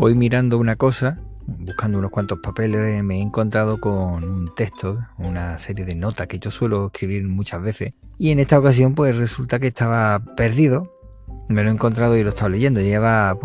Hoy mirando una cosa, buscando unos cuantos papeles, me he encontrado con un texto, una serie de notas que yo suelo escribir muchas veces. Y en esta ocasión pues resulta que estaba perdido. Me lo he encontrado y lo he estado leyendo. Lleva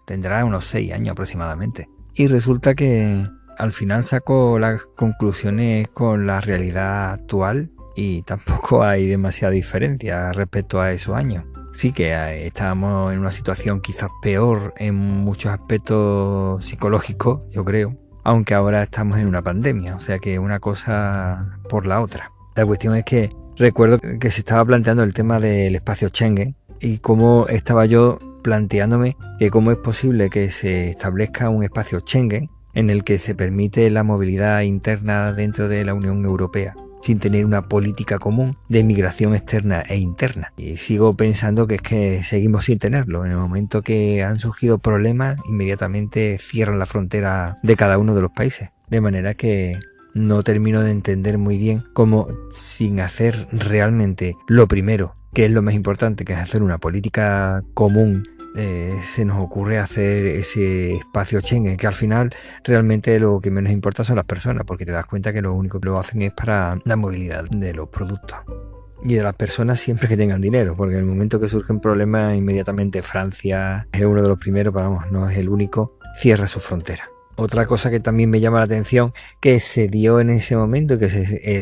tendrá unos 6 años aproximadamente. Y resulta que al final saco las conclusiones con la realidad actual y tampoco hay demasiada diferencia respecto a esos años. Sí que estábamos en una situación quizás peor en muchos aspectos psicológicos, yo creo, aunque ahora estamos en una pandemia, o sea que una cosa por la otra. La cuestión es que recuerdo que se estaba planteando el tema del espacio Schengen y cómo estaba yo planteándome que cómo es posible que se establezca un espacio Schengen en el que se permite la movilidad interna dentro de la Unión Europea sin tener una política común de migración externa e interna. Y sigo pensando que es que seguimos sin tenerlo. En el momento que han surgido problemas, inmediatamente cierran la frontera de cada uno de los países. De manera que no termino de entender muy bien cómo, sin hacer realmente lo primero, que es lo más importante, que es hacer una política común, se nos ocurre hacer ese espacio Schengen, que al final realmente lo que menos importa son las personas, porque te das cuenta que lo único que lo hacen es para la movilidad de los productos y de las personas siempre que tengan dinero, porque en el momento que surgen problemas, inmediatamente Francia es uno de los primeros, pero vamos, no es el único, cierra su frontera. Otra cosa que también me llama la atención que se dio en ese momento y que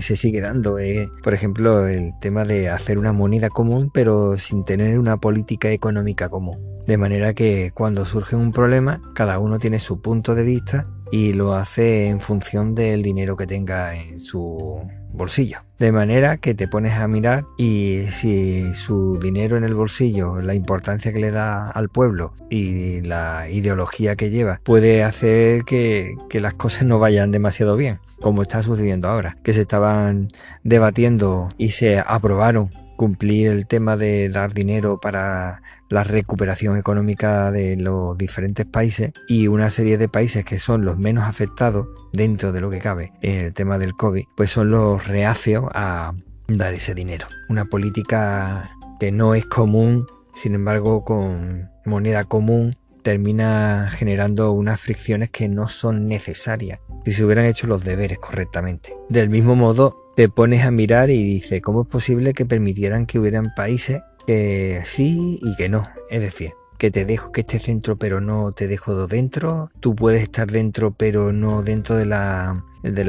se sigue dando es, por ejemplo, el tema de hacer una moneda común pero sin tener una política económica común. De manera que cuando surge un problema, cada uno tiene su punto de vista y lo hace en función del dinero que tenga en su bolsillo. De manera que te pones a mirar y si su dinero en el bolsillo, la importancia que le da al pueblo y la ideología que lleva puede hacer que las cosas no vayan demasiado bien, como está sucediendo ahora, que se estaban debatiendo y se aprobaron cumplir el tema de dar dinero para la recuperación económica de los diferentes países, y una serie de países que son los menos afectados dentro de lo que cabe en el tema del COVID, pues son los reacios a dar ese dinero. Una política que no es común, sin embargo, con moneda común termina generando unas fricciones que no son necesarias si se hubieran hecho los deberes correctamente. Del mismo modo, te pones a mirar y dices, ¿cómo es posible que permitieran que hubieran países que sí y que no? Es decir, que te dejo que estés dentro pero no te dejo dentro. Tú puedes estar dentro pero no dentro de la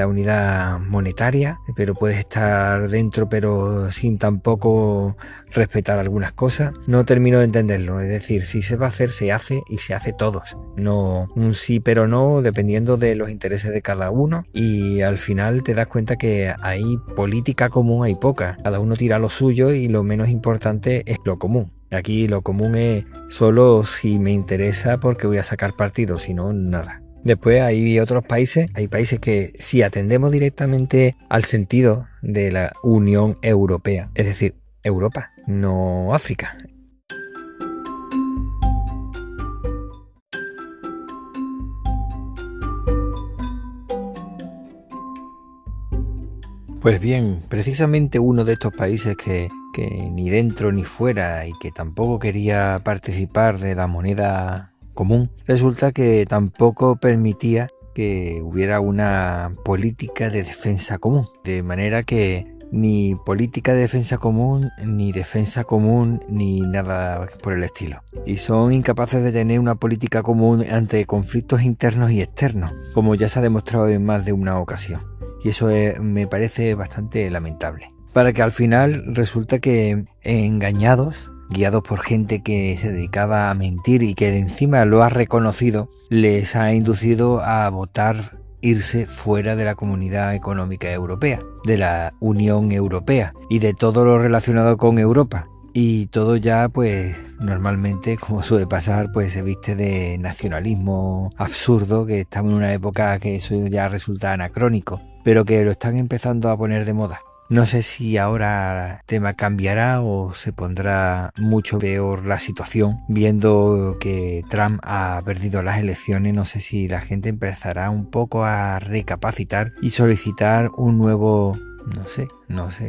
unidad monetaria, pero puedes estar dentro pero sin tampoco respetar algunas cosas. No termino de entenderlo. Es decir, si se va a hacer, se hace y se hace todos. No un sí pero no, dependiendo de los intereses de cada uno, y al final te das cuenta que hay política común, hay poca. Cada uno tira lo suyo y lo menos importante es lo común. Aquí lo común es solo si me interesa porque voy a sacar partido, si no, nada. Después hay otros países, hay países que si atendemos directamente al sentido de la Unión Europea, es decir, Europa, no África. Pues bien, precisamente uno de estos países que ni dentro ni fuera y que tampoco quería participar de la moneda común, resulta que tampoco permitía que hubiera una política de defensa común. De manera que ni política de defensa común, ni nada por el estilo. Y son incapaces de tener una política común ante conflictos internos y externos, como ya se ha demostrado en más de una ocasión. Y eso me parece bastante lamentable. Para que al final resulta que engañados, guiados por gente que se dedicaba a mentir y que de encima lo ha reconocido, les ha inducido a votar irse fuera de la Comunidad Económica Europea, de la Unión Europea y de todo lo relacionado con Europa. Y todo ya, pues, normalmente, como suele pasar, pues se viste de nacionalismo absurdo, que estamos en una época que eso ya resulta anacrónico, pero que lo están empezando a poner de moda. No sé si ahora el tema cambiará o se pondrá mucho peor la situación, viendo que Trump ha perdido las elecciones. No sé si la gente empezará un poco a recapacitar y solicitar un nuevo, no sé,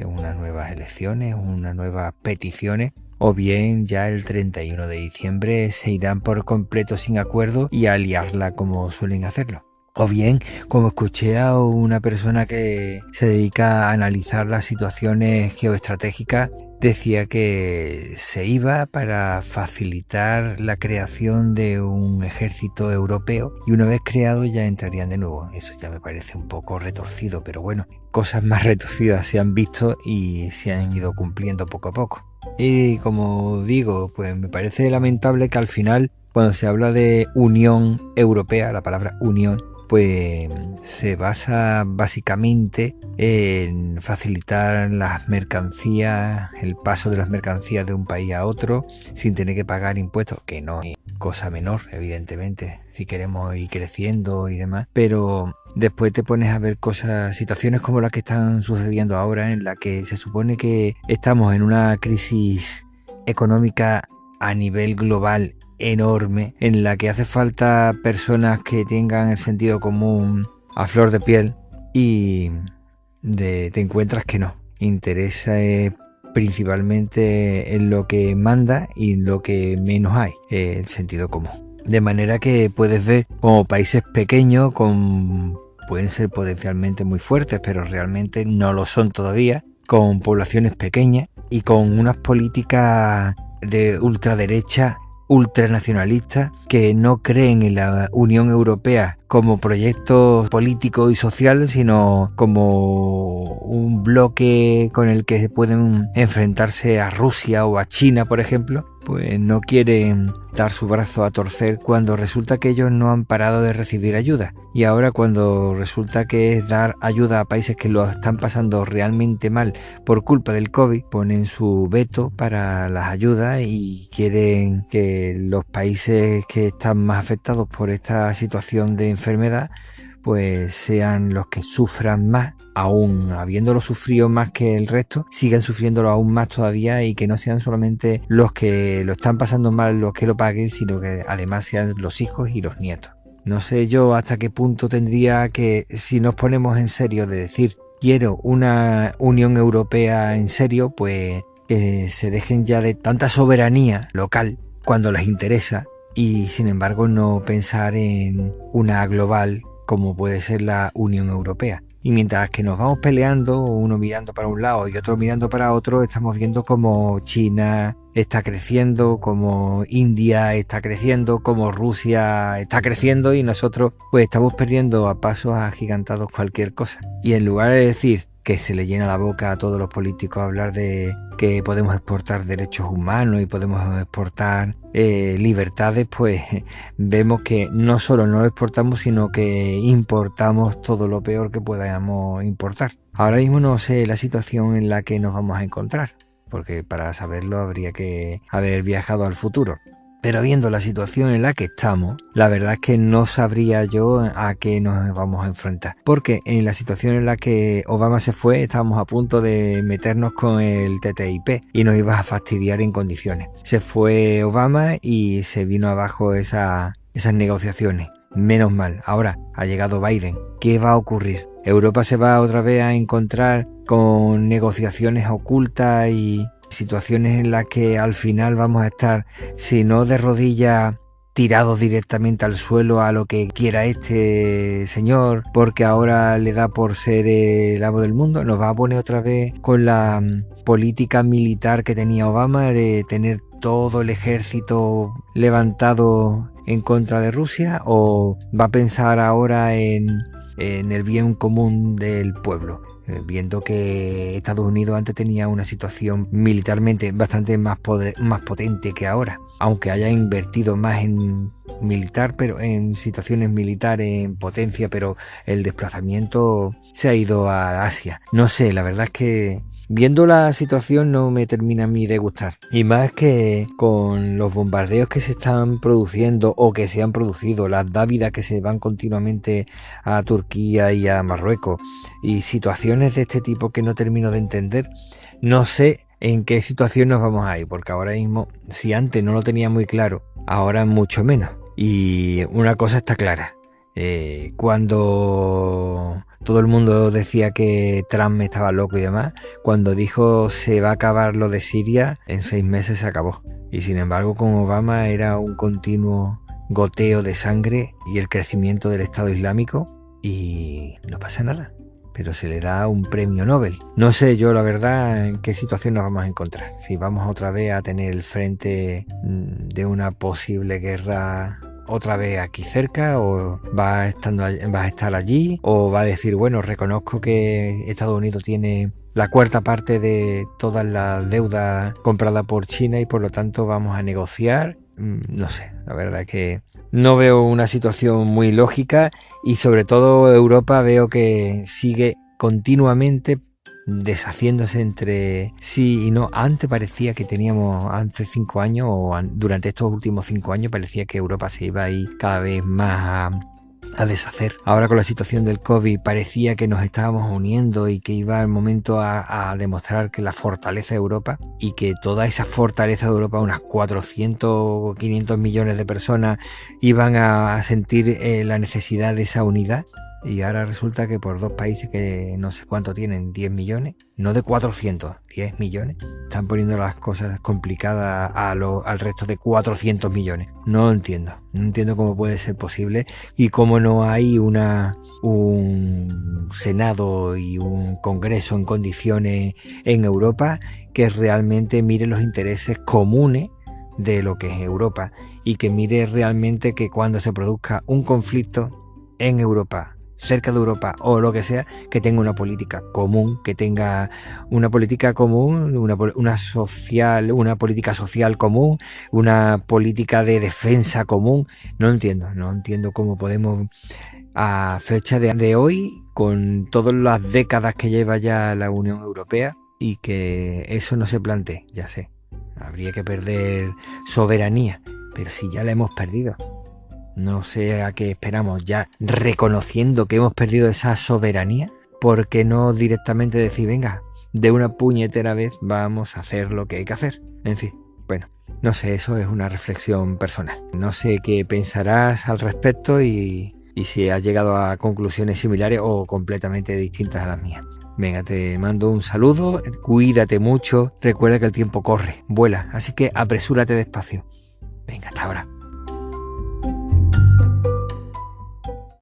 unas nuevas elecciones, unas nuevas peticiones o bien ya el 31 de diciembre se irán por completo sin acuerdo y a liarla como suelen hacerlo. O bien, como escuché a una persona que se dedica a analizar las situaciones geoestratégicas, decía que se iba para facilitar la creación de un ejército europeo y una vez creado ya entrarían de nuevo. Eso ya me parece un poco retorcido, pero bueno, cosas más retorcidas se han visto y se han ido cumpliendo poco a poco. Y como digo, pues me parece lamentable que al final, cuando se habla de Unión Europea, la palabra unión, pues se basa básicamente en facilitar las mercancías, el paso de las mercancías de un país a otro sin tener que pagar impuestos, que no es cosa menor, evidentemente, si queremos ir creciendo y demás, pero después te pones a ver situaciones como las que están sucediendo ahora, en la que se supone que estamos en una crisis económica a nivel global enorme, en la que hace falta personas que tengan el sentido común a flor de piel y te encuentras que no. Interesa principalmente en lo que manda y en lo que menos hay, el sentido común. De manera que puedes ver como países pequeños pueden ser potencialmente muy fuertes, pero realmente no lo son todavía, con poblaciones pequeñas y con unas políticas de ultraderecha, ultranacionalistas, que no creen en la Unión Europea como proyecto político y social, sino como un bloque con el que pueden enfrentarse a Rusia o a China, por ejemplo. Pues no quieren dar su brazo a torcer cuando resulta que ellos no han parado de recibir ayuda. Y ahora cuando resulta que es dar ayuda a países que lo están pasando realmente mal por culpa del COVID, ponen su veto para las ayudas y quieren que los países que están más afectados por esta situación de enfermedad pues sean los que sufran más, aún habiéndolo sufrido más que el resto, sigan sufriéndolo aún más todavía y que no sean solamente los que lo están pasando mal los que lo paguen, sino que además sean los hijos y los nietos. No sé yo hasta qué punto tendría que, si nos ponemos en serio de decir quiero una Unión Europea en serio, pues que se dejen ya de tanta soberanía local cuando les interesa y sin embargo no pensar en una global como puede ser la Unión Europea. Y mientras que nos vamos peleando, uno mirando para un lado y otro mirando para otro, estamos viendo como China está creciendo, como India está creciendo, como Rusia está creciendo y nosotros pues estamos perdiendo a pasos agigantados cualquier cosa. Y en lugar de decir que se le llena la boca a todos los políticos a hablar de que podemos exportar derechos humanos y podemos exportar libertades, pues vemos que no solo no lo exportamos, sino que importamos todo lo peor que podamos importar. Ahora mismo no sé la situación en la que nos vamos a encontrar, porque para saberlo habría que haber viajado al futuro. Pero viendo la situación en la que estamos, la verdad es que no sabría yo a qué nos vamos a enfrentar. Porque en la situación en la que Obama se fue, estábamos a punto de meternos con el TTIP y nos iba a fastidiar en condiciones. Se fue Obama y se vino abajo esas negociaciones. Menos mal, ahora ha llegado Biden. ¿Qué va a ocurrir? ¿Europa se va otra vez a encontrar con negociaciones ocultas y situaciones en las que al final vamos a estar, si no de rodillas, tirados directamente al suelo a lo que quiera este señor, porque ahora le da por ser el amo del mundo? ¿Nos va a poner otra vez con la política militar que tenía Obama de tener todo el ejército levantado en contra de Rusia? ¿O va a pensar ahora en el bien común del pueblo? Viendo que Estados Unidos antes tenía una situación militarmente bastante más potente que ahora, aunque haya invertido más en militar, pero en situaciones militares, en potencia, pero el desplazamiento se ha ido a Asia. No sé, la verdad es que viendo la situación no me termina a mí de gustar. Y más que con los bombardeos que se están produciendo o que se han producido, las dávidas que se van continuamente a Turquía y a Marruecos y situaciones de este tipo que no termino de entender, no sé en qué situación nos vamos a ir, porque ahora mismo, si antes no lo tenía muy claro, ahora mucho menos. Y una cosa está clara. Cuando todo el mundo decía que Trump estaba loco y demás. Cuando dijo se va a acabar lo de Siria, en 6 meses se acabó. Y sin embargo, con Obama era un continuo goteo de sangre y el crecimiento del Estado Islámico y no pasa nada. Pero se le da un premio Nobel. No sé yo la verdad en qué situación nos vamos a encontrar. Si vamos otra vez a tener el frente de una posible guerra otra vez aquí cerca, o va a estar allí, o va a decir, bueno, reconozco que Estados Unidos tiene la cuarta parte de todas las deudas compradas por China y por lo tanto vamos a negociar. No sé, la verdad es que no veo una situación muy lógica y sobre todo Europa veo que sigue continuamente deshaciéndose entre sí y no. Antes parecía que teníamos, hace 5 años o durante estos últimos 5 años parecía que Europa se iba a ir cada vez más a deshacer. Ahora con la situación del COVID parecía que nos estábamos uniendo y que iba el momento a demostrar que la fortaleza de Europa y que toda esa fortaleza de Europa, unas 400 o 500 millones de personas, iban a sentir la necesidad de esa unidad. Y ahora resulta que por 2 países que no sé cuánto tienen, 10 millones, no de 400, 10 millones, están poniendo las cosas complicadas al resto de 400 millones. No entiendo cómo puede ser posible y cómo no hay un Senado y un Congreso en condiciones en Europa que realmente mire los intereses comunes de lo que es Europa y que mire realmente que cuando se produzca un conflicto en Europa, cerca de Europa o lo que sea, que tenga una política común, que tenga una política común, una política social común, una política de defensa común. No entiendo cómo podemos a fecha de hoy, con todas las décadas que lleva ya la Unión Europea, y que eso no se plantee. Ya sé, habría que perder soberanía, pero si ya la hemos perdido. No sé a qué esperamos, ya reconociendo que hemos perdido esa soberanía, ¿por qué no directamente decir, venga, de una puñetera vez vamos a hacer lo que hay que hacer? En fin, bueno, no sé, eso es una reflexión personal. No sé qué pensarás al respecto y si has llegado a conclusiones similares o completamente distintas a las mías. Venga, te mando un saludo, cuídate mucho, recuerda que el tiempo corre, vuela, así que apresúrate despacio. Venga, hasta ahora.